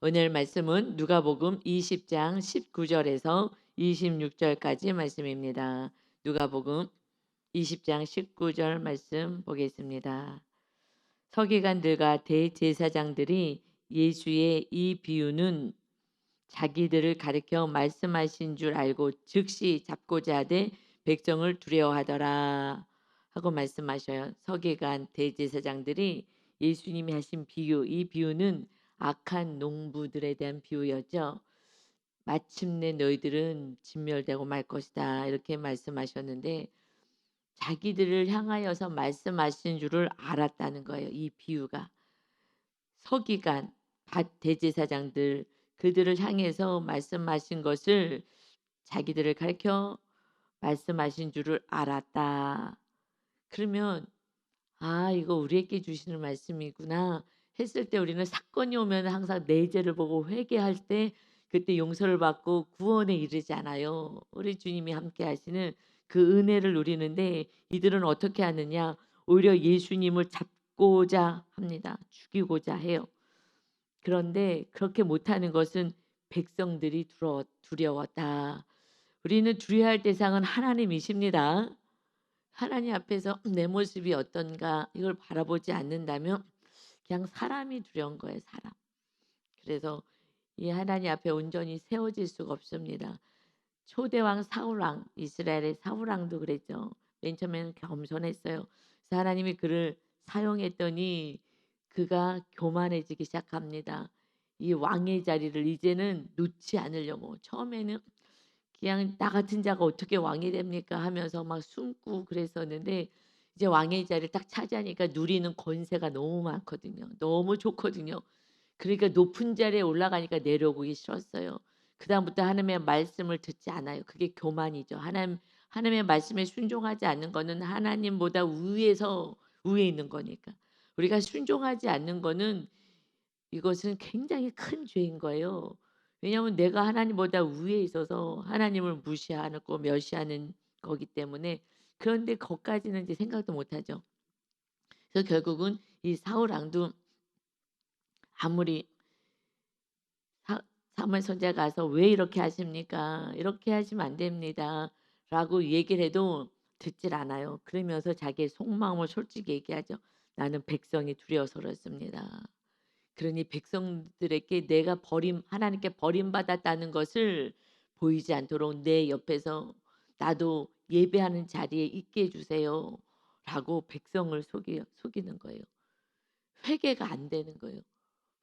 오늘 말씀은 누가복음 20장 19절에서 26절까지 말씀입니다. 누가복음 20장 19절 말씀 보겠습니다. 서기관들과 대제사장들이 예수의 이 비유는 자기들을 가리켜 말씀하신 줄 알고 즉시 잡고자 하되 백성을 두려워하더라 하고 말씀하셔요. 서기관 대제사장들이 예수님이 하신 비유, 이 비유는 악한 농부들에 대한 비유였죠. 마침내 너희들은 진멸되고 말 것이다 이렇게 말씀하셨는데 자기들을 향하여서 말씀하신 줄을 알았다는 거예요. 이 비유가 서기관, 대제사장들 그들을 향해서 말씀하신 것을 자기들을 가리켜 말씀하신 줄을 알았다. 그러면 아 이거 우리에게 주시는 말씀이구나 했을 때 우리는 사건이 오면 항상 내 죄를 보고 회개할 때 그때 용서를 받고 구원에 이르잖아요. 우리 주님이 함께 하시는 그 은혜를 누리는데 이들은 어떻게 하느냐 오히려 예수님을 잡고자 합니다. 죽이고자 해요. 그런데 그렇게 못하는 것은 백성들이 두려웠다. 우리는 두려워할 대상은 하나님이십니다. 하나님 앞에서 내 모습이 어떤가 이걸 바라보지 않는다면 그냥 사람이 두려운 거예요. 사람. 그래서 이 하나님 앞에 온전히 세워질 수가 없습니다. 초대왕 사울왕 이스라엘의 사울왕도 그랬죠. 맨 처음에는 겸손했어요. 그래서 하나님이 그를 사용했더니 그가 교만해지기 시작합니다. 이 왕의 자리를 이제는 놓지 않으려고 처음에는 그냥 나 같은 자가 어떻게 왕이 됩니까 하면서 막 숨고 그랬었는데 이제 왕의 자리를 딱 차지하니까 누리는 권세가 너무 많거든요. 너무 좋거든요. 그러니까 높은 자리에 올라가니까 내려오기 싫었어요. 그다음부터 하나님의 말씀을 듣지 않아요. 그게 교만이죠. 하나님의 말씀에 순종하지 않는 거는 하나님보다 위에 있는 거니까. 우리가 순종하지 않는 거는 이것은 굉장히 큰 죄인 거예요. 왜냐하면 내가 하나님보다 위에 있어서 하나님을 무시하고 멸시하는 거기 때문에 그런데 거기까지는 이제 생각도 못 하죠. 그래서 결국은 이 사울 왕도 아무리 사 사무엘 선지자가 가서 "왜 이렇게 하십니까? 이렇게 하시면 안 됩니다."라고 얘기를 해도 듣질 않아요. 그러면서 자기의 속마음을 솔직히 얘기하죠. "나는 백성이 두려워서 그렇습니다." 그러니 백성들에게 내가 하나님께 버림받았다는 것을 보이지 않도록 내 옆에서 나도 예배하는 자리에 있게 해 주세요라고 백성을 속이는 거예요. 회개가 안 되는 거예요.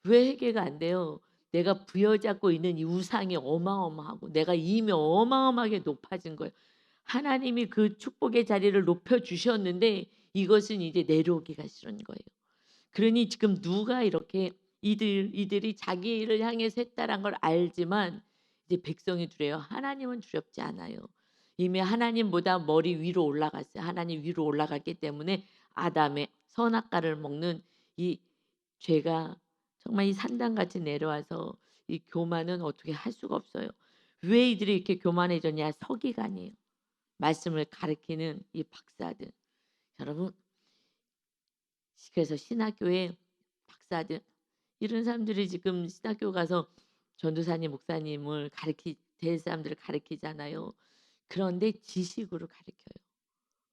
왜 회개가 안 돼요? 내가 부여잡고 있는 이 우상이 어마어마하고 내가 이미 어마어마하게 높아진 거예요. 하나님이 그 축복의 자리를 높여 주셨는데 이것은 이제 내려오기가 싫은 거예요. 그러니 지금 누가 이렇게 이들이 자기 일을 향해서 했다는 걸 알지만 이제 백성이 두려워요. 하나님은 두렵지 않아요. 이미 하나님보다 머리 위로 올라갔어요. 하나님 위로 올라갔기 때문에 아담의 선악과를 먹는 이 죄가 정말 이 산당같이 내려와서 이 교만은 어떻게 할 수가 없어요. 왜 이들이 이렇게 교만해졌냐? 서기관이에요. 말씀을 가르치는 이 박사들. 여러분 그래서 신학교에 박사들 이런 사람들이 지금 신학교 가서 전도사님, 목사님을 될 사람들을 가르치잖아요. 그런데 지식으로 가르쳐요.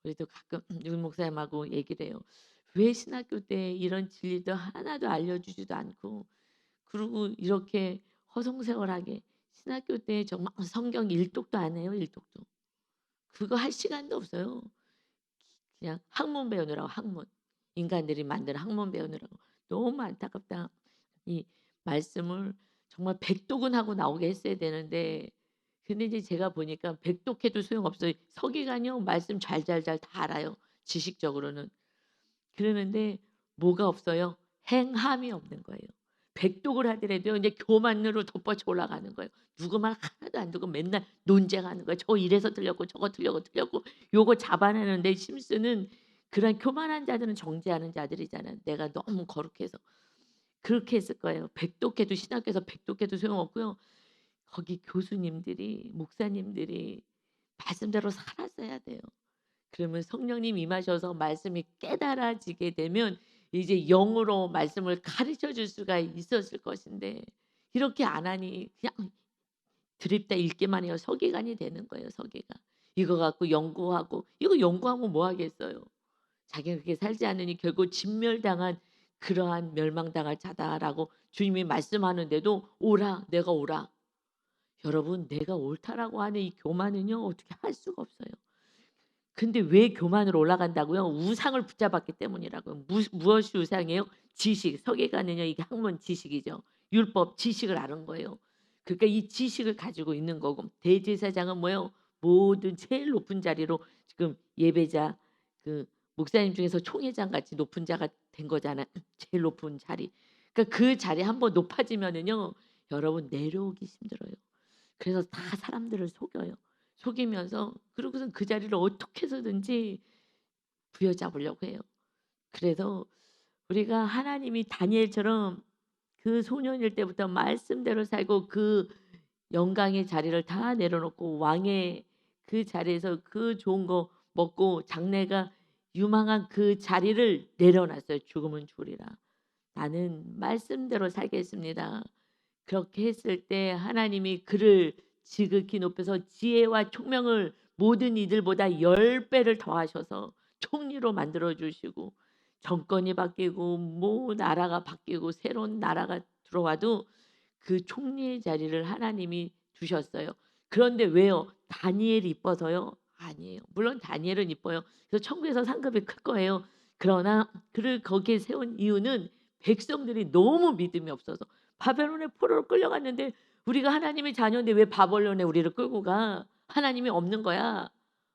그래도 가끔 윤 목사님하고 얘기를 해요. 왜 신학교 때 이런 진리도 하나도 알려주지도 않고 그리고 이렇게 허송세월하게 신학교 때 정말 성경 일독도 안 해요. 일독도. 그거 할 시간도 없어요. 그냥 학문 배우느라고 학문. 인간들이 만든 학문 배우느라고. 너무 안타깝다. 이 말씀을 정말 백독은 하고 나오게 했어야 되는데 근데 이제 제가 보니까 백독해도 소용없어요. 서기관이요. 말씀 잘잘잘 다 알아요. 지식적으로는. 그러는데 뭐가 없어요? 행함이 없는 거예요. 백독을 하더라도요. 이제 교만으로 덮어쳐 올라가는 거예요. 누구 말 하나도 안 듣고 맨날 논쟁하는 거예요. 저 이래서 틀렸고 저거 틀렸고 요거 잡아내는데 힘쓰는 그런 교만한 자들은 정죄하는 자들이잖아요. 내가 너무 거룩해서. 그렇게 했을 거예요. 백독해도 신학교에서 백독해도 소용없고요. 거기 교수님들이 목사님들이 말씀대로 살았어야 돼요. 그러면 성령님 임하셔서 말씀이 깨달아지게 되면 이제 영으로 말씀을 가르쳐 줄 수가 있었을 것인데 이렇게 안 하니 그냥 드립다 읽기만 해요. 서기관이 되는 거예요, 서기관. 이거 갖고 연구하고 이거 연구하면 뭐 하겠어요. 자기가 그렇게 살지 않으니 결국 진멸당한 그러한 멸망당할 자다라고 주님이 말씀하는데도 오라 내가 오라. 여러분 내가 옳다라고 하는 이 교만은요 어떻게 할 수가 없어요. 근데 왜 교만으로 올라간다고요? 우상을 붙잡았기 때문이라고요. 무엇이 우상이에요? 지식. 서기관은요 이게 학문 지식이죠. 율법 지식을 아는 거예요. 그러니까 이 지식을 가지고 있는 거고 대제사장은 뭐예요? 모든 제일 높은 자리로 지금 예배자 그 목사님 중에서 총회장 같이 높은 자가 된 거잖아요. 제일 높은 자리. 그러니까 그 자리 한번 높아지면은요 여러분 내려오기 힘들어요. 그래서 다 사람들을 속여요. 속이면서 그러고선 그 자리를 어떻게 해서든지 부여잡으려고 해요. 그래서 우리가 하나님이 다니엘처럼 그 소년일 때부터 말씀대로 살고 그 영광의 자리를 다 내려놓고 왕의 그 자리에서 그 좋은 거 먹고 장래가 유망한 그 자리를 내려놨어요. 죽으면 죽으리라. 나는 말씀대로 살겠습니다. 그렇게 했을 때 하나님이 그를 지극히 높여서 지혜와 총명을 모든 이들보다 10배를 더하셔서 총리로 만들어 주시고 정권이 바뀌고 뭐 나라가 바뀌고 새로운 나라가 들어와도 그 총리의 자리를 하나님이 주셨어요. 그런데 왜요? 다니엘이 이뻐서요? 아니에요. 물론 다니엘은 이뻐요. 그래서 천국에서 상급이 클 거예요. 그러나 그를 거기에 세운 이유는 백성들이 너무 믿음이 없어서 바벨론의 포로로 끌려갔는데 우리가 하나님의 자녀인데 왜 바벨론에 우리를 끌고 가? 하나님이 없는 거야.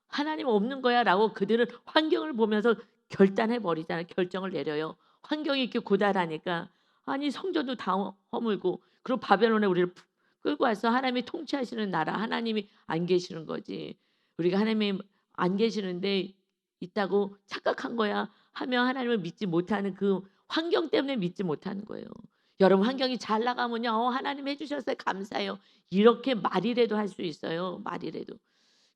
하나님 없는 거야라고 그들은 환경을 보면서 결단해 버리잖아요. 결정을 내려요. 환경이 이렇게 고달하니까 아니 성전도 다 허물고 그리고 바벨론에 우리를 끌고 와서 하나님이 통치하시는 나라 하나님이 안 계시는 거지. 우리가 하나님이 안 계시는데 있다고 착각한 거야 하면 하나님을 믿지 못하는 그 환경 때문에 믿지 못하는 거예요. 여러분 환경이 잘 나가면요. 하나님 해 주셨어요. 감사해요. 이렇게 말이라도 할 수 있어요. 말이라도.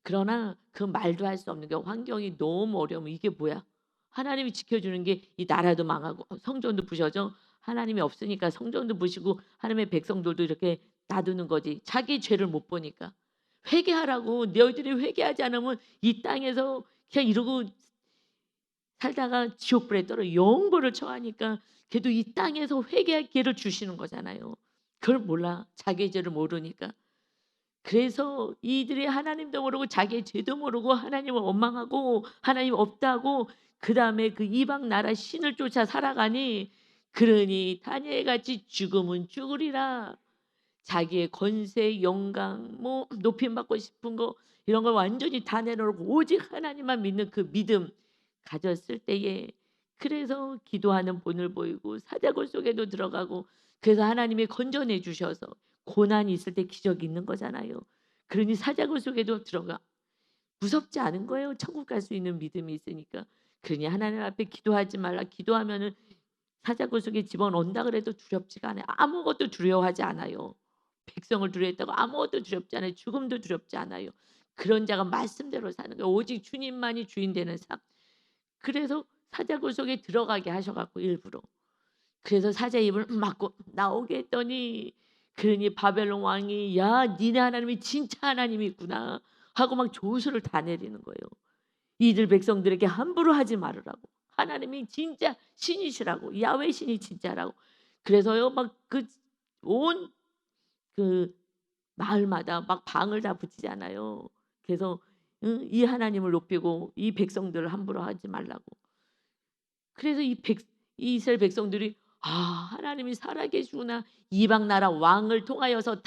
그러나 그 말도 할 수 없는 게 환경이 너무 어려우면 이게 뭐야? 하나님이 지켜주는 게 이 나라도 망하고 성전도 부셔져. 하나님이 없으니까 성전도 부시고 하나님의 백성들도 이렇게 놔두는 거지. 자기 죄를 못 보니까. 회개하라고 너희들이 회개하지 않으면 이 땅에서 그냥 이러고 살다가 지옥불에 떨어 영벌을 처하니까 걔도 이 땅에서 회개할 기회를 주시는 거잖아요. 그걸 몰라. 자기 죄를 모르니까. 그래서 이들이 하나님도 모르고 자기의 죄도 모르고 하나님을 원망하고 하나님 없다고 그다음에 그 이방 나라 신을 쫓아 살아가니 그러니 다니엘같이 죽으면 죽으리라. 자기의 권세, 영광, 뭐 높임 받고 싶은 거 이런 걸 완전히 다 내려놓고 오직 하나님만 믿는 그 믿음 가졌을 때에 그래서 기도하는 본을 보이고 사자굴 속에도 들어가고 그래서 하나님이 건져내 주셔서 고난이 있을 때 기적이 있는 거잖아요. 그러니 사자굴 속에도 들어가 무섭지 않은 거예요. 천국 갈 수 있는 믿음이 있으니까. 그러니 하나님 앞에 기도하지 말라. 기도하면은 사자굴 속에 집어넣는다 그래도 두렵지가 않아요. 아무것도 두려워하지 않아요. 백성을 두려워했다고 아무것도 두렵지 않아요. 죽음도 두렵지 않아요. 그런 자가 말씀대로 사는 거예요. 오직 주님만이 주인 되는 삶. 그래서 사자굴 속에 들어가게 하셔 갖고 일부러. 그래서 사자 입을 막고 나오게 했더니 그러니 바벨론 왕이 "야 니네 하나님이 진짜 하나님이 있구나." 하고 막 조수를 다 내리는 거예요. 이들 백성들에게 함부로 하지 말으라고. 하나님이 진짜 신이시라고. 야훼 신이 진짜라고. 그래서요 막 그 온 그 마을마다 막 방을 다 붙이잖아요. 그래서 이 하나님을 높이고 이 백성들을 함부로 하지 말라고. 그래서 이 이스라엘 백성들이 '아 하나님이 살아계시구나.' 이방 나라 왕을 통하여서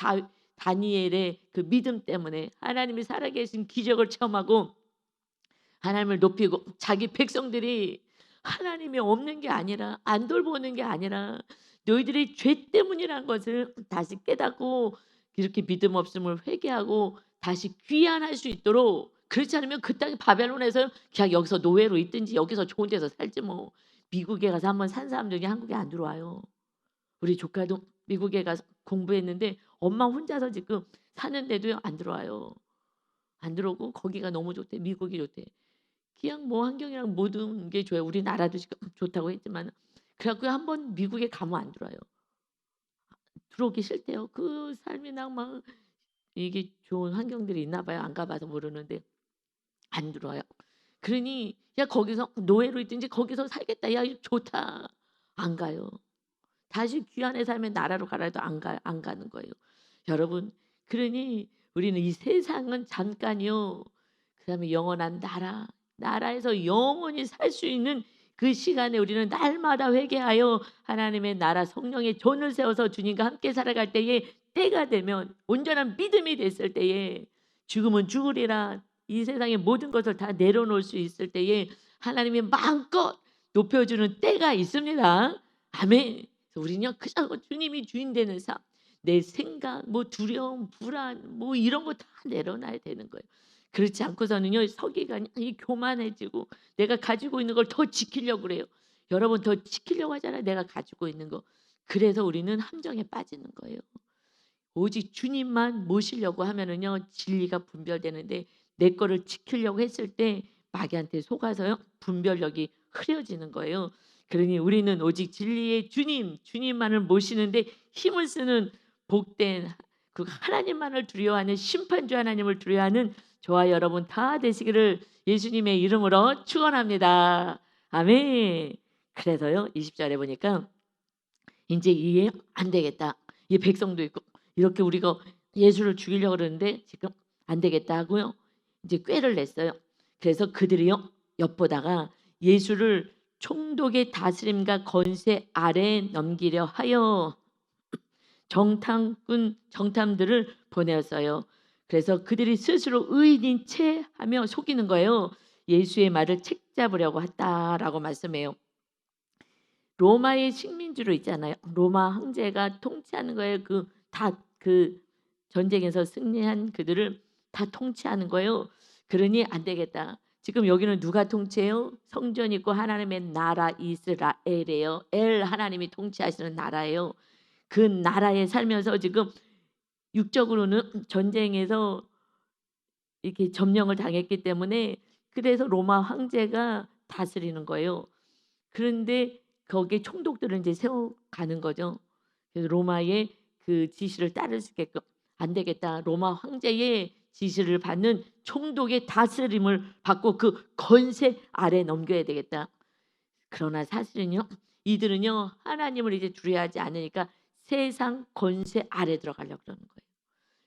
다니엘의 그 믿음 때문에 하나님이 살아계신 기적을 체험하고 하나님을 높이고 자기 백성들이 하나님이 없는 게 아니라 안 돌보는 게 아니라 너희들의 죄 때문이라는 것을 다시 깨닫고 이렇게 믿음 없음을 회개하고 다시 귀환할 수 있도록 그렇지 않으면 그 땅이 바벨론에서 그냥 여기서 노예로 있든지 여기서 좋은 데서 살지 뭐. 미국에 가서 한번 산 사람들이 한국에 안 들어와요. 우리 조카도 미국에 가서 공부했는데 엄마 혼자서 지금 사는데도요 안 들어와요. 안 들어오고 거기가 너무 좋대. 미국이 좋대. 그냥 뭐 환경이랑 모든 게 좋아요. 우리나라도 지금 좋다고 했지만 그래 갖고 한번 미국에 가면 안 들어와요. 들어오기 싫대요. 그 삶이나 막 이게 좋은 환경들이 있나 봐요. 안 가 봐서 모르는데 안 들어와요. 그러니 "야 거기서 노예로 있든지 거기서 살겠다. 야 이거 좋다." 안 가요. 다시 귀환의 삶의 나라로 가라 해도 안 가는 거예요. 여러분 그러니 우리는 이 세상은 잠깐이요. 그다음에 영원한 나라에서 영원히 살 수 있는 그 시간에 우리는 날마다 회개하여 하나님의 나라 성령의 존을 세워서 주님과 함께 살아갈 때에 때가 되면 온전한 믿음이 됐을 때에 죽으면 죽으리라 이 세상의 모든 것을 다 내려놓을 수 있을 때에 하나님이 마음껏 높여주는 때가 있습니다. 아멘. 우리는요 그저 주님이 주인 되는 삶, 내 생각, 뭐 두려움, 불안, 뭐 이런 거 다 내려놔야 되는 거예요. 그렇지 않고서는요 서기관이 교만해지고 내가 가지고 있는 걸 더 지키려고 그래요. 여러분 더 지키려고 하잖아요. 내가 가지고 있는 거. 그래서 우리는 함정에 빠지는 거예요. 오직 주님만 모시려고 하면은요 진리가 분별되는데 내 거를 지키려고 했을 때 마귀한테 속아서요 분별력이 흐려지는 거예요. 그러니 우리는 오직 진리의 주님만을 모시는데 힘을 쓰는 복된 그 하나님만을 두려워하는 심판주 하나님을 두려워하는 저와 여러분 다 되시기를 예수님의 이름으로 축원합니다. 아멘. 그래서요 20절에 보니까 인제 이게 안 되겠다. 이 백성도 있고 이렇게 우리가 예수를 죽이려고 그러는데 지금 안 되겠다 하고요. 이제 꾀를 냈어요. 그래서 그들이요 엿보다가 예수를 총독의 다스림과 건세 아래에 넘기려 하여 정탐들을 보내었어요. 그래서 그들이 스스로 의인인 채 하며 속이는 거예요. 예수의 말을 책잡으려고 했다라고 말씀해요. 로마의 식민지로 있잖아요. 로마 황제가 통치하는 거예요. 그 전쟁에서 승리한 그들을 다 통치하는 거예요. 그러니 안 되겠다. 지금 여기는 누가 통치해요? 성전 있고 하나님의 나라 이스라엘이에요. 하나님이 통치하시는 나라예요. 그 나라에 살면서 지금 육적으로는 전쟁에서 이렇게 점령을 당했기 때문에 그래서 로마 황제가 다스리는 거예요. 그런데 거기에 총독들을 이제 세워가는 거죠. 그래서 로마의 그 지시를 따를 수 있게끔 안 되겠다. 로마 황제의 지시를 받는 총독의 다스림을 받고 그 건세 아래 넘겨야 되겠다. 그러나 사실은요. 이들은요. 하나님을 이제 두려워하지 않으니까 세상 건세 아래 들어가려고 그러는 거예요.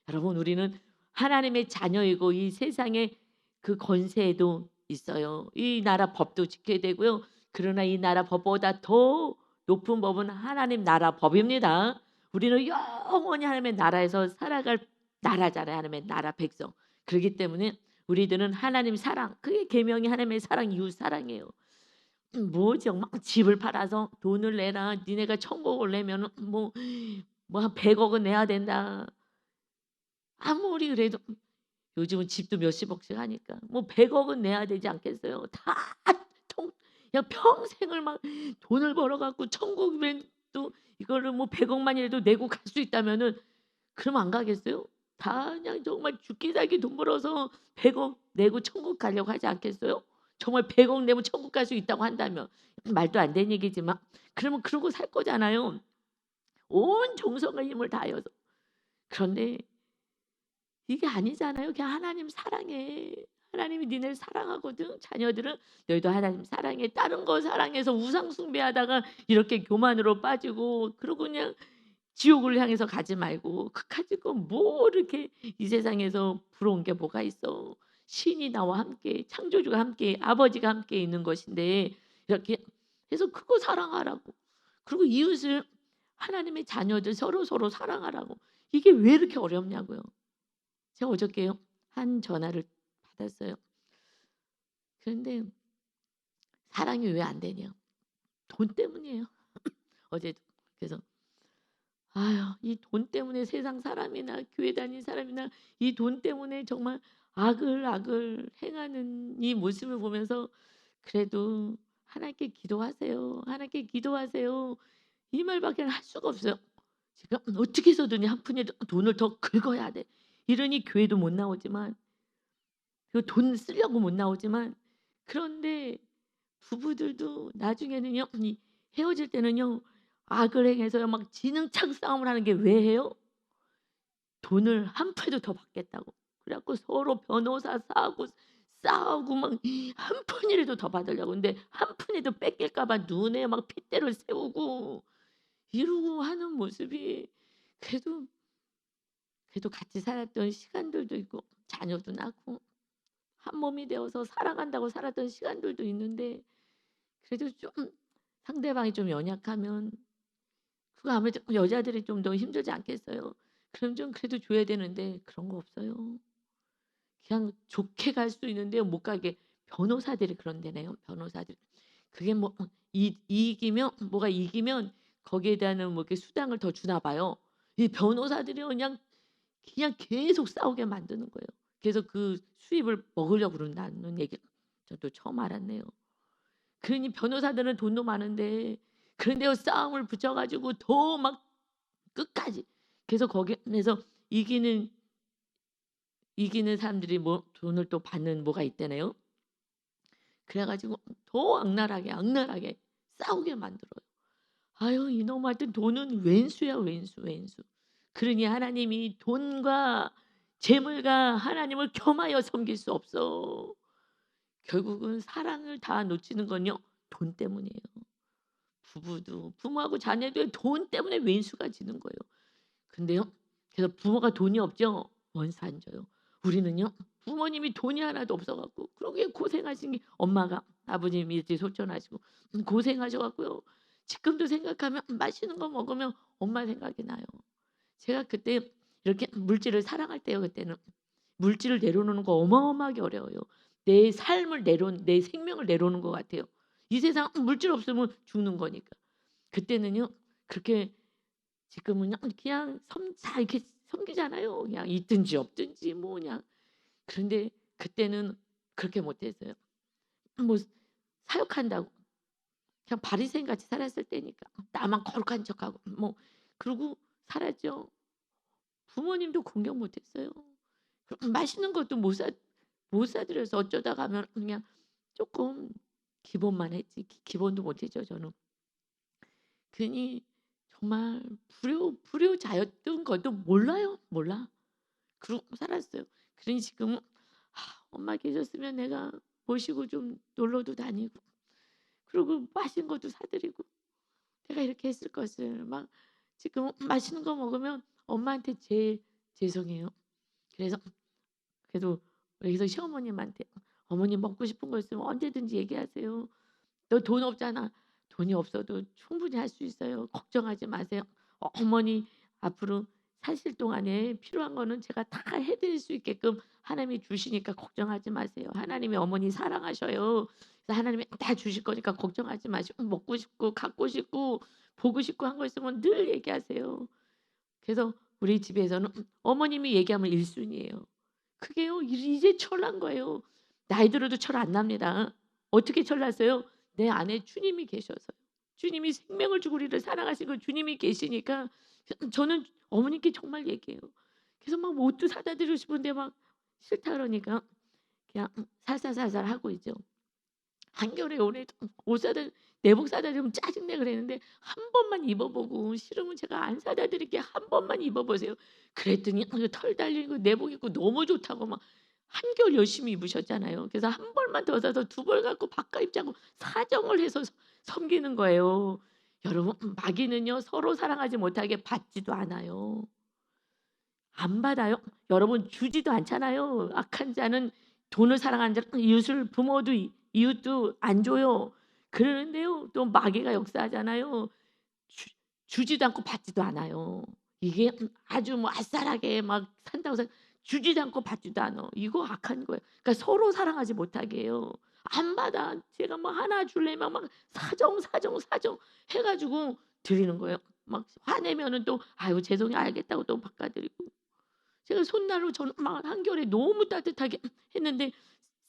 여러분 우리는 하나님의 자녀이고 이 세상의 그 권세에도 있어요. 이 나라 법도 지켜야 되고요. 그러나 이 나라 법보다 더 높은 법은 하나님 나라 법입니다. 우리는 영원히 하나님의 나라에서 살아갈 나라잖아요. 하나님의 나라 백성. 그렇기 때문에 우리들은 하나님 사랑, 그게 계명이 하나님의 사랑, 이웃 사랑이에요. 뭐죠? 막 집을 팔아서 돈을 내라. 니네가 천국을 내면 뭐한 100억은 내야 된다. 아무리 그래도 요즘은 집도 몇십억씩 하니까 뭐 100억은 내야 되지 않겠어요? 다 그냥 평생을 막 돈을 벌어 갖고 천국이면 또 이거를 뭐 100억만이라도 내고 갈 수 있다면은 그러면 안 가겠어요? 다 그냥 정말 죽기 살기 돈 벌어서 100억 내고 천국 가려고 하지 않겠어요? 정말 100억 내면 천국 갈 수 있다고 한다면 말도 안 되는 얘기지만 그러면 그러고 살 거잖아요. 온 정성과 힘을 다하여서. 그런데 이게 아니잖아요. 그냥 하나님 사랑해. 하나님이 니네를 사랑하거든. 자녀들은 너희도 하나님 사랑해. 다른 거 사랑해서 우상 숭배하다가 이렇게 교만으로 빠지고 그러고 그냥 지옥을 향해서 가지 말고 그 가지고 뭐 이렇게 이 세상에서 부러운 게 뭐가 있어. 신이 나와 함께 창조주가 함께 아버지가 함께 있는 것인데 이렇게 해서 그거 사랑하라고. 그리고 이웃을 하나님의 자녀들 서로 사랑하라고. 이게 왜 이렇게 어렵냐고요. 제가 어저께요. 한 전화를 받았어요. 그런데 사랑이 왜 안 되냐. 돈 때문이에요. 어제도. 그래서 아유 이 돈 때문에 세상 사람이나 교회 다니는 사람이나 이 돈 때문에 정말 악을 행하는 이 모습을 보면서 그래도 하나님께 기도하세요. 하나님께 기도하세요. 이 말밖에 할 수가 없어요. 지금 어떻게 해서든 한 푼이라도 돈을 더 긁어야 돼. 이러니 교회도 못 나오지만 그 돈 쓰려고 못 나오지만 그런데 부부들도 나중에는요. 이 헤어질 때는요. 악을 행해서요 막 진흥창 싸움을 하는 게 왜 해요? 돈을 한 푼이라도 더 받겠다고. 그래 갖고 서로 변호사 싸우고 막 한 푼이라도 더 받으려고. 근데 한 푼이라도 뺏길까 봐 눈에 막 핏대를 세우고 이러고 하는 모습이 그래도 같이 살았던 시간들도 있고 자녀도 낳고 한 몸이 되어서 살아간다고 살았던 시간들도 있는데 그래도 좀 상대방이 좀 연약하면 그거 아무래도 여자들이 좀 더 힘들지 않겠어요? 그럼 좀 그래도 줘야 되는데 그런 거 없어요. 그냥 좋게 갈 수 있는데 못 가게 변호사들이 그런다네요, 변호사들이. 그게 뭐 이기면 뭐가 이기면 거기에 대한 뭐 이렇게 수당을 더 주나 봐요. 이 변호사들이 그냥 계속 싸우게 만드는 거예요. 그래서 그 수입을 먹으려고 그런다는 얘기 저도 처음 알았네요. 그러니 변호사들은 돈도 많은데 그런데 싸움을 붙여 가지고 더 막 끝까지 그래서 거기에서 이기는 사람들이 뭐 돈을 또 받는 뭐가 있다네요. 그래 가지고 더 악랄하게 싸우게 만들어요. 아유 이놈 하여튼 돈은 왼수야 왼수, 왼수. 그러니 하나님이 돈과 재물과 하나님을 겸하여 섬길 수 없어. 결국은 사랑을 다 놓치는 건요 돈 때문이에요. 부부도 부모하고 자녀도 돈 때문에 왼수가 지는 거예요. 근데요 그래서 부모가 돈이 없죠? 원수 안 줘요. 우리는요 부모님이 돈이 하나도 없어 갖고 그러게 고생하신 게 엄마가 아버님이 일찍 소천하시고 고생하셔 갖고요. 지금도 생각하면 맛있는 거 먹으면 엄마 생각이 나요. 제가 그때 이렇게 물질을 사랑할 때요 그때는. 물질을 내려놓는 거 어마어마하게 어려워요. 내 생명을 내려놓는 것 같아요. 이 세상 물질 없으면 죽는 거니까. 그때는요 그렇게 지금은요 그냥 다 이렇게 섬기잖아요. 그냥 있든지 없든지 뭐 그냥. 그런데 그때는 그렇게 못했어요. 뭐 사역한다고 그냥 바리새인 같이 살았을 때니까 나만 거룩한 척하고 뭐 그러고 살았죠. 부모님도 공경 못했어요. 맛있는 것도 못 사드려서 어쩌다 가면 그냥 조금 기본만 했지 기본도 못했죠 저는. 그러니 정말 불효자였던 것도 몰라요. 몰라. 그러고 살았어요. 그러니 지금은 엄마 계셨으면 내가 모시고 좀 놀러도 다니고 그리고 맛있는 것도 사 드리고 내가 이렇게 했을 것을 막 지금 맛있는 거 먹으면 엄마한테 제일 죄송해요. 그래서 그래도 여기서 시어머님한테 "어머니 먹고 싶은 거 있으면 언제든지 얘기하세요. 너 돈 없잖아." "돈이 없어도 충분히 할 수 있어요. 걱정하지 마세요. 어머니 앞으로 사실 동안에 필요한 거는 제가 다 해 드릴 수 있게끔 하나님이 주시니까 걱정하지 마세요. 하나님이 어머니 사랑하셔요. 그래서 하나님이 다 주실 거니까 걱정하지 마시고 먹고 싶고 갖고 싶고 보고 싶고 한 거 있으면 늘 얘기하세요." 그래서 우리 집에서는 어머님이 얘기하면 1 순위예요. 그게요 이제 철난 거예요. 나이 들어도 철 안 납니다. 어떻게 철났어요? 내 안에 주님이 계셔서요. 주님이 생명을 주고 우리를 사랑하시고 주님이 계시니까 저는 어머니께 정말 얘기해요. 그래서 막 옷도 사다 드리고 싶은데 막 싫다 그러니까 그냥 살살살살 하고 있죠. 한겨울에 올해도 옷 사다 내복 사다 드리면 짜증내 그랬는데 한 번만 입어 보고 싫으면 제가 안 사다 드릴게요. 한 번만 입어 보세요. 그랬더니 털 달린 거 내복 입고 너무 좋다고 막 한겨울 열심히 입으셨잖아요. 그래서 한 벌만 더 사서 두 벌 갖고 바꿔 입자고 사정을 해서 섬기는 거예요. 여러분 마귀는요 서로 사랑하지 못하게 받지도 않아요. 안 받아요. 여러분 주지도 않잖아요. 악한 자는 돈을 사랑하는 자는 이웃을 부모도 이웃도 안 줘요. 그러는데요. 또 마귀가 역사하잖아요. 주 주지도 않고 받지도 않아요. 이게 아주 뭐 아싸라게 막 산다고 해서 주지도 않고 받지도 않아. 이거 악한 거예요. 그러니까 서로 사랑하지 못하게 해요. 안 받아. 제가 뭐 하나 주려면 막 사정 해 가지고 드리는 거예요. 막 화내면은 또 "아유 죄송해요." 알겠다고 또 바꿔 드리고. 제가 손난로 저는 막 한겨울에 너무 따뜻하게 했는데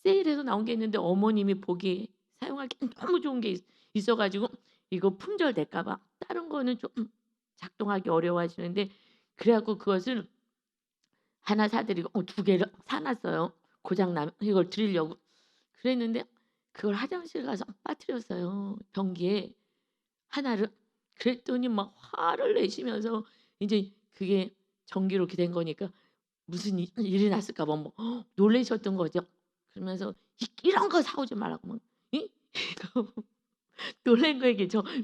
세일해서 나온 게 있는데 어머님이 보기에 사용하기 너무 좋은 게 있어 가지고 이거 품절될까 봐 다른 거는 쪼끔 작동하기 어려워하시는데 그래 갖고 그것을 하나 사 드리고 두 개를 사 놨어요. 고장 나면 이걸 드리려고. 그랬는데 그걸 화장실 가서 빠뜨렸어요, 변기에 하나를. 그랬더니 막 화를 내시면서 인제 그게 정기로 이렇게 된 거니까 무슨 일이 났을까 봐 뭐 놀라셨던 거죠. 그러면서 이런 거 사 오지 말라고 막 이 놀란 거예요.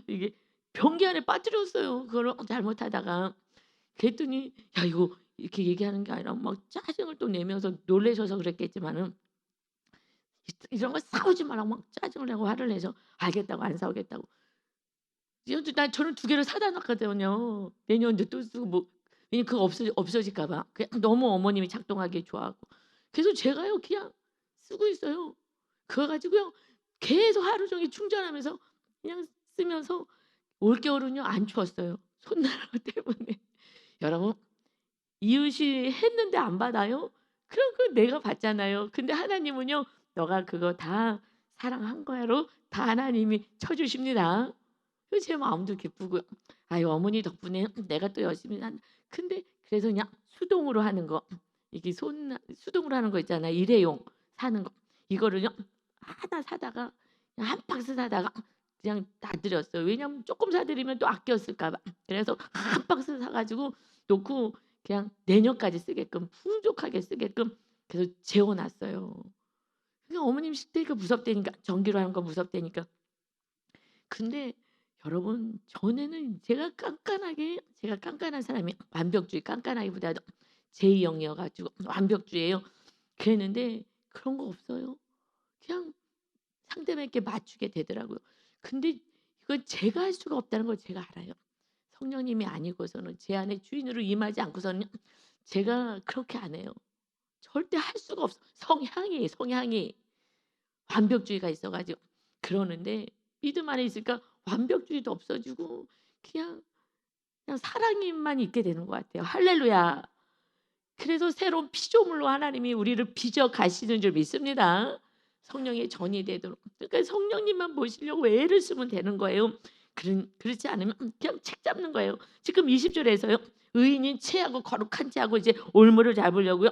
이게 변기 안에 빠뜨렸어요, 그거를 잘못하다가. 그랬더니 "야 이거 이렇게 얘기하는 게 아니라" 막 짜증을 또 내면서 놀라셔서 그랬겠지만은 이런 거 사 오지 말라고 막 짜증을 내고 화를 내서 알겠다고 안 사 오겠다고. 저는 두 개를 사다 놨거든요. 내년도 또 쓰고 뭐 왜냐면 그거 없어질까 봐. 그냥 너무 어머님이 작동하기에 좋아하고. 그래서 제가요 그냥 쓰고 있어요. 그거 가지고요 계속 하루 종일 충전하면서 그냥 쓰면서 올겨울은요 안 추웠어요, 손난로 때문에. 여러분, 이웃이 했는데 안 받아요? 그럼 그 내가 받잖아요. 근데 하나님은요 "너가 그거 다 사랑한 거야."로 다 하나님이 쳐 주십니다. 그래서 제 마음도 기쁘고요. '아유 어머니 덕분에 내가 또 열심히 산' 근데 그래서 그냥 수동으로 하는 거 이게 수동으로 하는 거 있잖아요. 일회용 사는 거. 이거를요 하나 사다가 그냥 한 박스 사다가 그냥 놔드렸어요. 왜냐하면 쪼끔 사 드리면 또 아껴 쓸까 봐. 그래서 한 박스 사 가지고 놓고 그냥 내년까지 쓰게끔 풍족하게 쓰게끔 그래서 재워 놨어요. 그냥 어머님 식대니까 무섭다니까. 전기로 하는 거 무섭다니까. 근데 여러분 전에는 제가 깐깐한 사람이에요. 완벽주의 깐깐하기보다도 제2영이어 가지고 완벽주의예요. 그랬는데 그런 거 없어요. 그냥 상대방에게 맞추게 되더라고요. 근데 이건 제가 할 수가 없다는 걸 제가 알아요. 성령님이 아니고서는 제 안에 주인으로 임하지 않고서는 제가 그렇게 안 해요. 절대 할 수가 없어. 성향이 완벽주의가 있어 가지고. 그러는데 믿음 안에 있으니까 완벽주의도 없어지고 그냥, 그냥 사랑만 있게 되는 것 같아요. 할렐루야. 그래서 새로운 피조물로 하나님이 우리를 빚어 가시는 줄 믿습니다. 성령의 전이 되도록. 그러니까 성령님만 모시려고 애를 쓰면 되는 거예요. 그렇지 않으면 그냥 책 잡는 거예요. 지금 20 절에서요. 의인인 체하고 거룩한 자하고 이제 올무를 잡으려고요.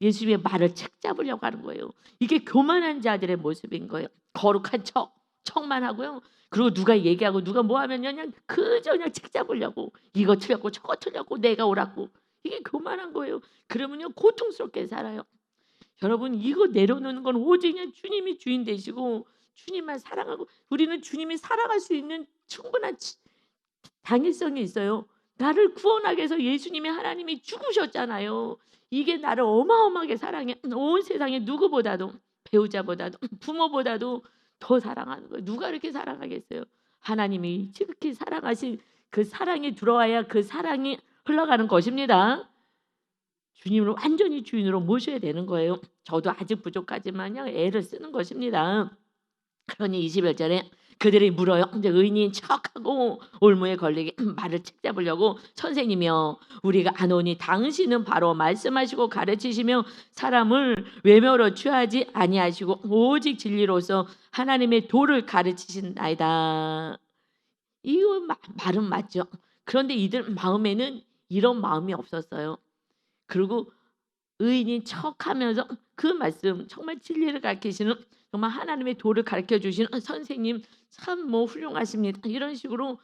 예수님의 말을 책 잡으려고 하는 거예요. 이게 교만한 자들의 모습인 거예요. 거룩한 척만 하고요. 그리고 누가 얘기하고 누가 뭐 하면 그냥 그저 그냥 책 잡으려고 이거 틀렸고 저거 틀렸고 내가 옳았고 이게 교만한 거예요. 그러면요 고통스럽게 살아요. 여러분 이거 내려놓는 건 오직 그냥 주님이 주인 되시고 주님만 사랑하고 우리는 주님이 사랑할 수 있는 충분한 당위성이 있어요. 나를 구원하기 위해서 예수님이 하나님이 죽으셨잖아요. 이게 나를 어마어마하게 사랑해. 온 세상에 누구보다도 배우자보다도 부모보다도 더 사랑하는 거예요. 누가 이렇게 사랑하겠어요. 하나님이 지극히 사랑하신 그 사랑이 들어와야 그 사랑이 흘러가는 것입니다. 주님을 완전히 주인으로 모셔야 되는 거예요. 저도 아직 부족하지만요. 애를 쓰는 것입니다. 그러니 21절에 그들이 물어요. 이제 의인인 척하고 올무에 걸리게 말을 책 잡으려고 선생님이여 우리가 아노니 당신은 바로 말씀하시고 가르치시며 사람을 외모로 취하지 아니하시고 오직 진리로서 하나님의 도를 가르치신나이다. 이거 말은 맞죠. 그런데 이들 마음에는 이런 마음이 없었어요. 그리고 의인인 척하면서 그 말씀 정말 진리를 가르치시는 정말 하나님의 도를 가르쳐 주시는 선생님 참 뭐 훌륭하십니다. 이런 식으로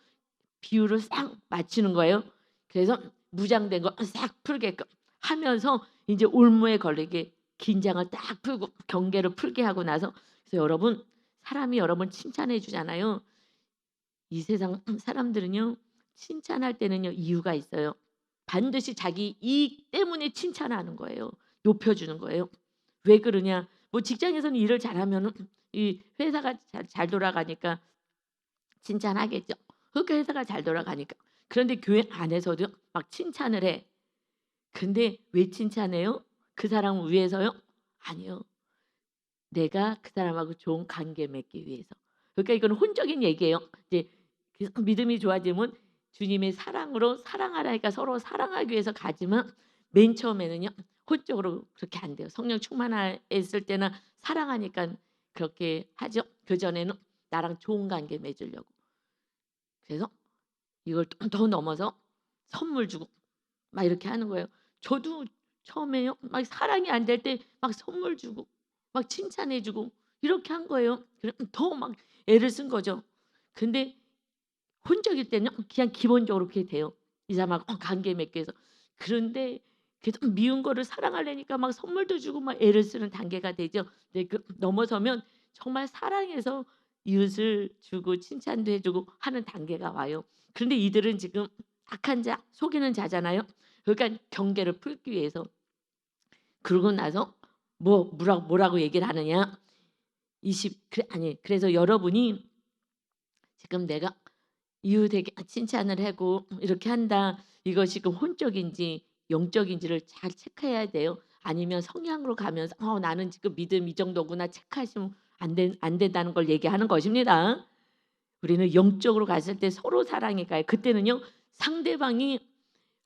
비유를 싹 맞추는 거예요. 그래서 무장된 거 싹 풀게끔 하면서 이제 올무에 걸리게 긴장을 딱 풀고 경계를 풀게 하고 나서 그래서 여러분 사람이 여러분 칭찬해 주잖아요. 이 세상 사람들은요. 칭찬할 때는요. 이유가 있어요. 반드시 자기 이익 때문에 칭찬하는 거예요. 높여 주는 거예요. 왜 그러냐? 뭐 직장에서는 일을 잘하면은 이 회사가 잘 돌아가니까 칭찬하겠죠. 그러니까 회사가 잘 돌아가니까. 그런데 교회 안에서도 막 칭찬을 해. 근데 왜 칭찬해요? 그 사람을 위해서요? 아니요. 내가 그 사람하고 좋은 관계 맺기 위해서. 그러니까 이건 혼적인 얘기예요. 이제 믿음이 좋아지면 주님의 사랑으로 사랑하라니까 서로 사랑하기 위해서 가지만 맨 처음에는요. 혼적으로 그렇게 안 돼요. 성령 충만했을 때는 사랑하니까 그렇게 하죠. 그전에는 나랑 좋은 관계 맺으려고. 그래서 이걸 더 넘어서 선물 주고 막 이렇게 하는 거예요. 저도 처음에요. 막 사랑이 안 될 때 막 선물 주고 막 칭찬해 주고 이렇게 한 거예요. 그럼 더 막 애를 쓴 거죠. 근데 혼적일 때는 그냥 기본적으로 그게 돼요. 이 사람하고 관계 맺기 위해서. 그런데 계속 미운 거를 사랑하려니까 막 선물도 주고 막 애를 쓰는 단계가 되죠. 네, 그 넘어서면 정말 사랑해서 이웃을 주고 칭찬도 해 주고 하는 단계가 와요. 그런데 이들은 지금 악한 자, 속이는 자잖아요. 그러니까 경계를 풀기 위해서. 그러고 나서 뭐라고 얘기를 하느냐. 20 아니 그래서 여러분이 지금 내가 이웃에게 칭찬을 하고 이렇게 한다. 이것이 그 혼적인지 영적인지를 잘 체크해야 돼요. 아니면 성향으로 가면서 나는 지금 믿음 이 정도구나 체크하시면 안 된다는 걸 얘기하는 것입니다. 우리는 영적으로 갔을 때 서로 사랑이 가요. 그때는요. 상대방이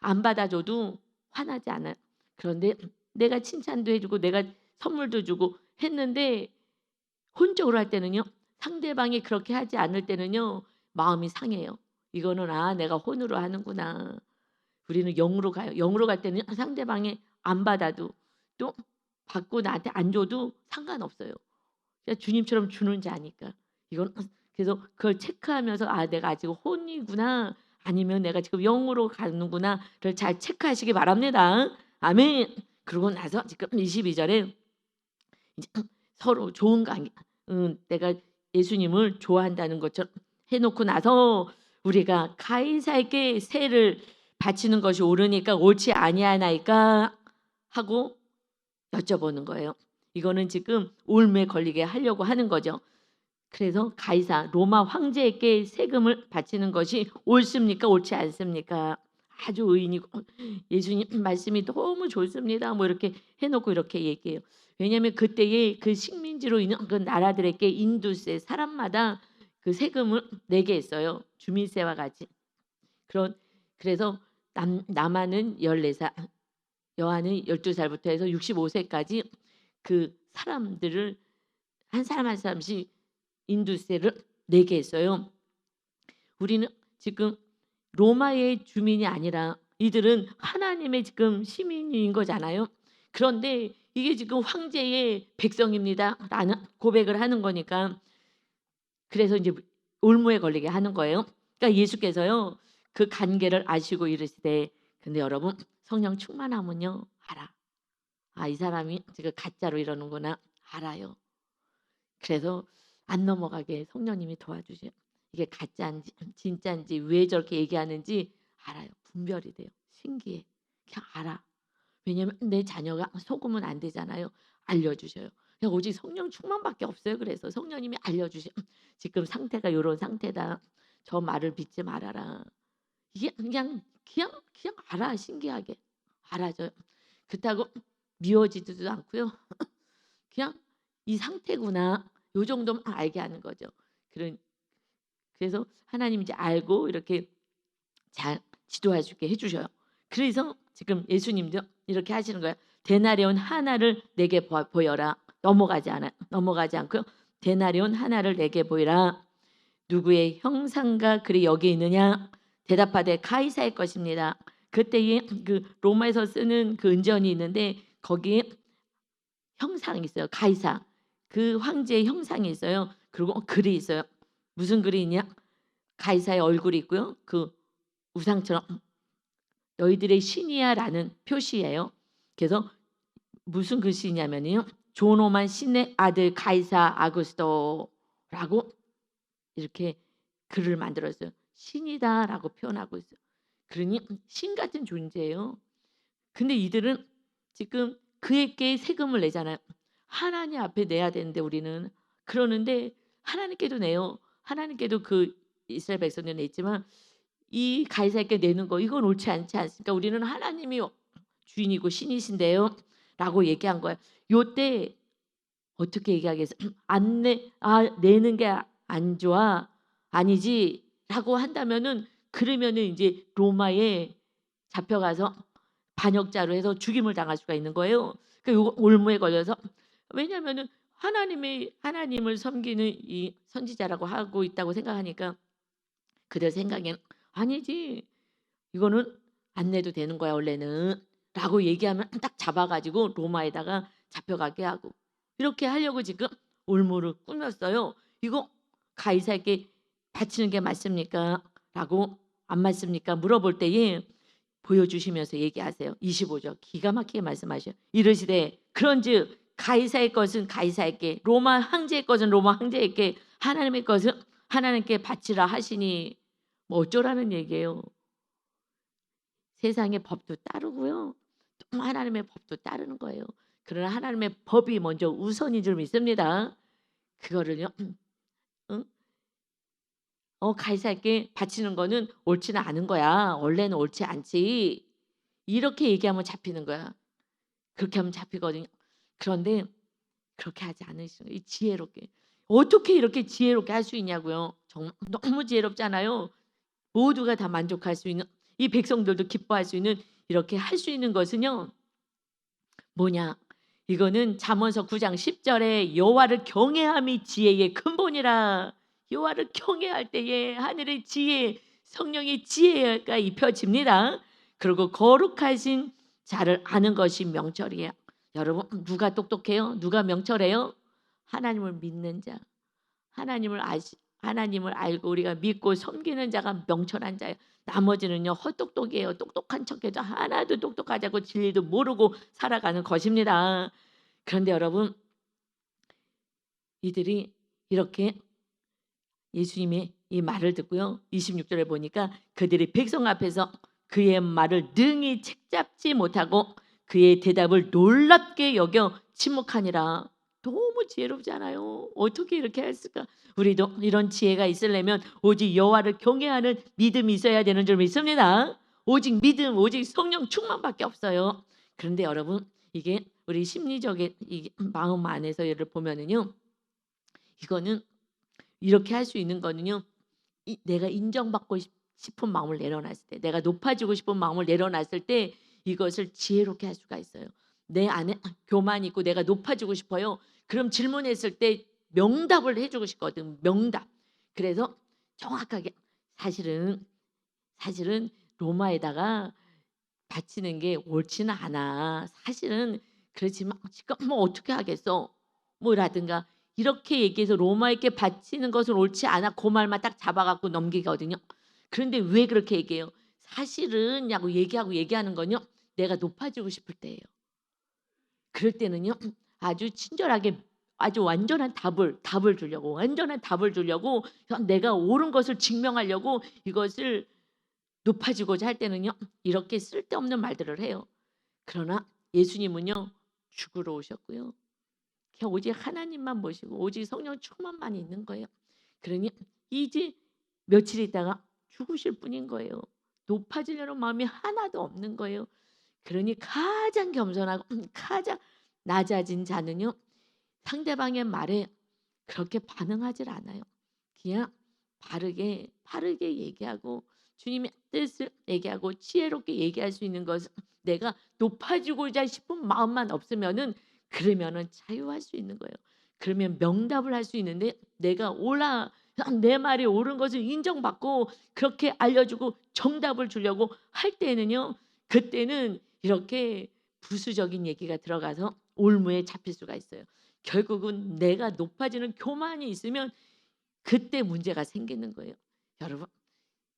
안 받아줘도 화나지 않아요. 그런데 내가 칭찬도 해 주고 내가 선물도 주고 했는데 혼적으로 할 때는요. 상대방이 그렇게 하지 않을 때는요. 마음이 상해요. 이거는 '아 내가 혼으로 하는구나.' 우리는 영으로 가요. 영으로 갈 때는 상대방이 안 받아도 또 받고 나한테 안 줘도 상관없어요. 그냥 주님처럼 주는 자니까. 이건 그래서 그걸 체크하면서 '아 내가 아직 혼이구나.' 아니면 '내가 지금 영으로 가는구나.'를 잘 체크하시기 바랍니다. 아멘. 그러고 나서 지금 22 절에 이제 서로 좋은 관계 내가 예수님을 좋아한다는 것처럼 해 놓고 나서 우리가 가이사에게 세를 바치는 것이 옳으니까 옳지 아니하나이까 하고 여쭤보는 거예요. 이거는 지금 올무에 걸리게 하려고 하는 거죠. 그래서 가이사 로마 황제에게 세금을 바치는 것이 옳습니까? 옳지 않습니까? 아주 의인이고 예수님 말씀이 너무 좋습니다. 뭐 이렇게 해 놓고 이렇게 얘기해요. 왜냐하면 그때의 그 식민지로 있는 그 나라들에게 인두세 사람마다 그 세금을 내게 했어요. 주민세와 같이. 그래서 남아는 14살, 여아는 12살부터 해서 65세까지 그 사람들을 한 사람 한 사람씩 인두세를 내게 했어요. 우리는 지금 로마의 주민이 아니라 이들은 하나님의 지금 시민인 거잖아요. 그런데 이게 지금 황제의 백성입니다라는 고백을 하는 거니까 그래서 이제 올무에 걸리게 하는 거예요. 그러니까 예수께서요. 그 관계를 아시고 이르시되 근데 여러분 성령 충만하면요. 알아. 아, 이 사람이 지금 가짜로 이러는구나. 알아요. 그래서 안 넘어가게 성령님이 도와주세요. 이게 가짜인지 진짜인지 왜 저렇게 얘기하는지 알아요. 분별이 돼요. 신기해. 그냥 알아. 왜냐면 내 자녀가 속으면 안 되잖아요. 알려주셔요. 그냥 오직 성령 충만밖에 없어요. 그래서 성령님이 알려주셔요. 지금 상태가 요런 상태다. 저 말을 믿지 말아라. 이게 그냥 알아. 신기하게 알아져요. 그렇다고 미워지지도 않고요. 그냥 이 상태구나. 요 정도만 알게 하는 거죠. 그래서 하나님이 이제 알고 이렇게 잘 지도할 수 있게 해 주셔요. 그래서 지금 예수님도 이렇게 하시는 거예요. 데나리온 하나를 내게 보여라. 넘어가지 않고요. 데나리온 하나를 내게 보이라. 누구의 형상과 글이 여기 있느냐? 대답하되 가이사의 것입니다. 그때에 그 로마에서 쓰는 그 은전이 있는데 거기에 형상이 있어요. 가이사. 그 황제의 형상이 있어요. 그리고 글이 있어요. 무슨 글이 있냐? 가이사의 얼굴이 있고요. 그 우상처럼 너희들의 신이야라는 표시예요. 그래서 무슨 글씨냐면요. 존오만 신의 아들 가이사 아구스토라고 이렇게 글을 만들었어요. 신이다라고 표현하고 있어요. 그러니 신 같은 존재예요. 근데 이들은 지금 그에게 세금을 내잖아요. 하나님 앞에 내야 되는데 우리는 그러는데 하나님께도 내요. 하나님께도 그 이스라엘 백성들 냈지만 이 가이사에게 내는 거 이건 옳지 않지 않습니까? 우리는 하나님이 주인이고 신이신데요. 라고 얘기한 거예요. 요때 어떻게 얘기하겠어요? 내는 게 안 좋아. 아니지. 라고 한다면은 그러면은 이제 로마에 잡혀가서 반역자로 해서 죽임을 당할 수가 있는 거예요. 그 요거 올무에 걸려서 왜냐면은 하나님을 섬기는 이 선지자라고 하고 있다고 생각하니까 그들 생각에는 아니지. 이거는 안 내도 되는 거야 원래는. 라고 얘기하면 딱 잡아 가지고 로마에다가 잡혀가게 하고 이렇게 하려고 지금 올무를 꾸몄어요. 이거 가이사에게 바치는 게 맞습니까? 라고 안 맞습니까? 물어볼 때에 보여주시면서 얘기하세요. 25절 기가 막히게 말씀하셔요. 이르시되 그런즉 가이사의 것은 가이사에게, 로마 황제의 것은 로마 황제에게, 하나님의 것은 하나님께 바치라 하시니, 뭐 어쩌라는 얘기예요. 세상의 법도 따르고요, 또 하나님의 법도 따르는 거예요. 그러나 하나님의 법이 먼저 우선인 줄 믿습니다. 그거를요, 응? 가이사에게 바치는 거는 옳지는 않은 거야. 원래는 옳지 않지. 이렇게 얘기하면 잡히는 거야. 그렇게 하면 잡히거든요. 그런데 그렇게 하지 않으시는 거예요. 이 지혜롭게. 어떻게 이렇게 지혜롭게 할 수 있냐고요. 정말 너무 지혜롭잖아요. 모두가 다 만족할 수 있는, 이 백성들도 기뻐할 수 있는, 이렇게 할 수 있는 것은요. 뭐냐? 이거는 잠언서 9장 10절에 여호와를 경외함이 지혜의 근본이라. 여호와를 경외할 때에 하늘의 지혜, 성령의 지혜가 입혀집니다. 그리고 거룩하신 자를 아는 것이 명철이에요. 여러분, 누가 똑똑해요? 누가 명철해요? 하나님을 믿는 자. 하나님을 알고 우리가 믿고 섬기는 자가 명철한 자예요. 나머지는요 헛똑똑이에요. 똑똑한 척해도 하나도 똑똑하지 않고 진리도 모르고 살아가는 것입니다. 그런데 여러분, 이들이 이렇게 예수님의 이 말을 듣고요, 26절에 보니까 그들이 백성 앞에서 그의 말을 능히 책잡지 못하고 그의 대답을 놀랍게 여겨 침묵하니라. 너무 지혜롭지 않아요? 어떻게 이렇게 했을까? 우리도 이런 지혜가 있으려면 오직 여호와를 경외하는 믿음이 있어야 되는 줄 믿습니다. 오직 믿음, 오직 성령 충만밖에 없어요. 그런데 여러분, 이게 우리 심리적인 이 마음 안에서 예를 보면은요, 이거는 이렇게 할 수 있는 거는요, 내가 인정받고 싶은 마음을 내려놨을 때, 내가 높아지고 싶은 마음을 내려놨을 때 이것을 지혜롭게 할 수가 있어요. 내 안에 교만이 있고 내가 높아지고 싶어요. 그럼 질문했을 때 명답을 해주고 싶거든. 명답. 그래서 정확하게, 사실은 로마에다가 바치는 게 옳지는 않아. 사실은 그렇지만 지금 뭐 어떻게 하겠어? 뭐라든가 이렇게 얘기해서 로마에게 바치는 것은 옳지 않아. 그 말만 딱 잡아갖고 넘기거든요. 그런데 왜 그렇게 얘기해요? 사실은 야고 얘기하는 건요, 내가 높아지고 싶을 때예요. 그럴 때는요, 아주 친절하게 아주 완전한 답을 주려고, 완전한 답을 주려고, 내가 옳은 것을 증명하려고 이것을 높아지고자 할 때는요, 이렇게 쓸데없는 말들을 해요. 그러나 예수님은요, 죽으러 오셨고요, 그냥 오직 하나님만 모시고 오직 성령 충만만 있는 거예요. 그러니 이제 며칠 있다가 죽으실 뿐인 거예요. 높아지려는 마음이 하나도 없는 거예요. 그러니 가장 겸손하고 가장 낮아진 자는요, 상대방의 말에 그렇게 반응하질 않아요. 그냥 바르게 얘기하고 주님의 뜻을 얘기하고 지혜롭게 얘기할 수 있는 것은, 내가 높아지고자 싶은 마음만 없으면은, 그러면은 자유할 수 있는 거예요. 그러면 명답을 할 수 있는데, 내가 내 말이 옳은 것을 인정받고 그렇게 알려주고 정답을 주려고 할 때는요, 그때는 이렇게 부수적인 얘기가 들어가서 올무에 잡힐 수가 있어요. 결국은 내가 높아지는 교만이 있으면 그때 문제가 생기는 거예요. 여러분,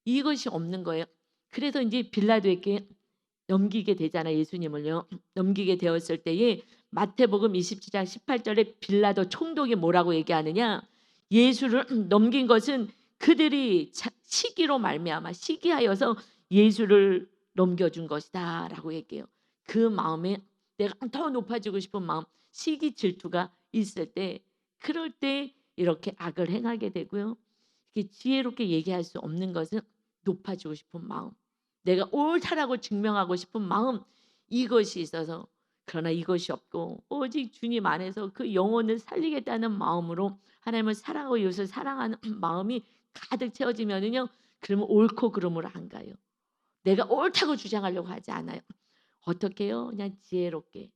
이것이 없는 거예요. 그래서 이제 빌라도에게 넘기게 되잖아요. 예수님을요. 넘기게 되었을 때에 마태복음 27장 18절에 빌라도 총독이 뭐라고 얘기하느냐? 예수를 넘긴 것은 그들이 시기로 말미암아 시기하여서 예수를 넘겨준 것이다라고 얘기해요. 그 마음에 내가 더 높아지고 싶은 마음, 시기 질투가 있을 때, 그럴 때 이렇게 악을 행하게 되고요. 이렇게 지혜롭게 얘기할 수 없는 것은 높아지고 싶은 마음, 내가 옳다라고 증명하고 싶은 마음, 이것이 있어서. 그러나 이것이 없고 오직 주님 안에서 그 영혼을 살리겠다는 마음으로 하나님을 사랑하고 이웃을 사랑하는 마음이 가득 채워지면은요, 그러면 옳고 그름으로 안 가요. 내가 옳다고 주장하려고 하지 않아요. 어떻게 해요? 그냥 지혜롭게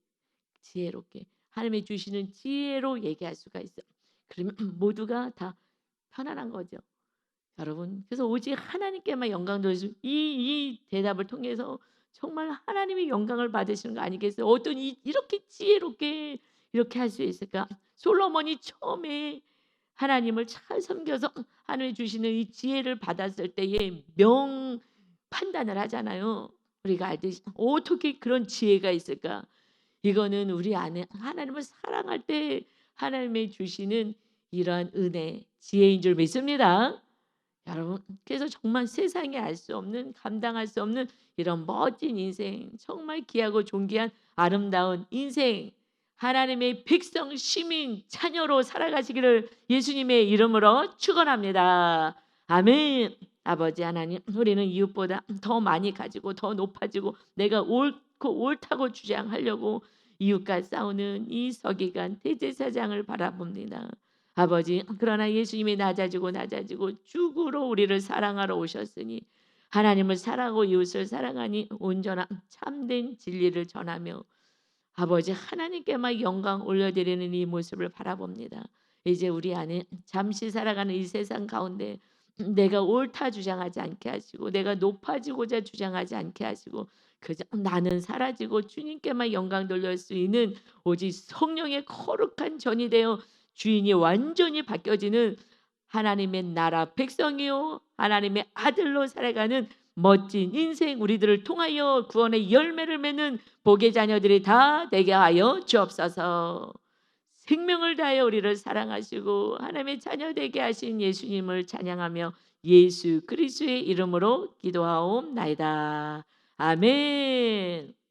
하나님이 주시는 지혜로 얘기할 수가 있어요. 그러면 모두가 다 편안한 거죠. 여러분, 그래서 오직 하나님께만 영광 돌리수, 이 대답을 통해서 정말 하나님의 영광을 받으시는 거 아니겠어요? 이렇게 지혜롭게 이렇게 할 수 있을까? 솔로몬이 처음에 하나님을 잘 섬겨서 하나님이 주시는 이 지혜를 받았을 때에 명 판단을 하잖아요. 우리가 알듯이 어떻게 그런 지혜가 있을까? 이거는 우리 안에 하나님을 사랑할 때 하나님이 주시는 이러한 은혜, 지혜인 줄 믿습니다. 여러분, 그래서 정말 세상에 알 수 없는, 감당할 수 없는 이런 멋진 인생, 정말 귀하고 존귀한 아름다운 인생, 하나님의 백성, 시민, 자녀로 살아가시기를 예수님의 이름으로 축원합니다. 아멘. 아버지 하나님, 우리는 이웃보다 더 많이 가지고 더 높아지고 내가 옳고 옳다고 주장하려고 이웃과 싸우는 이 서기관 대제사장을 바라봅니다. 아버지, 그러나 예수님이 낮아지고 죽으로 우리를 사랑하러 오셨으니 하나님을 사랑하고 이웃을 사랑하니 온전한 참된 진리를 전하며 아버지 하나님께만 영광 올려드리는 이 모습을 바라봅니다. 이제 우리 안에 잠시 살아가는 이 세상 가운데 내가 옳다 주장하지 않게 하시고 내가 높아지고자 주장하지 않게 하시고 그저 나는 사라지고 주님께만 영광 돌릴 수 있는 오직 성령의 거룩한 전이 되어 주인이 완전히 바뀌어지는 하나님의 나라 백성이요 하나님의 아들로 살아가는 멋진 인생 우리들을 통하여 구원의 열매를 맺는 복의 자녀들이 다 되게 하여 주옵소서. 생명을 다하여 우리를 사랑하시고 하나님의 자녀 되게 하신 예수님을 찬양하며 예수 그리스도의 이름으로 기도하옵나이다. 아멘.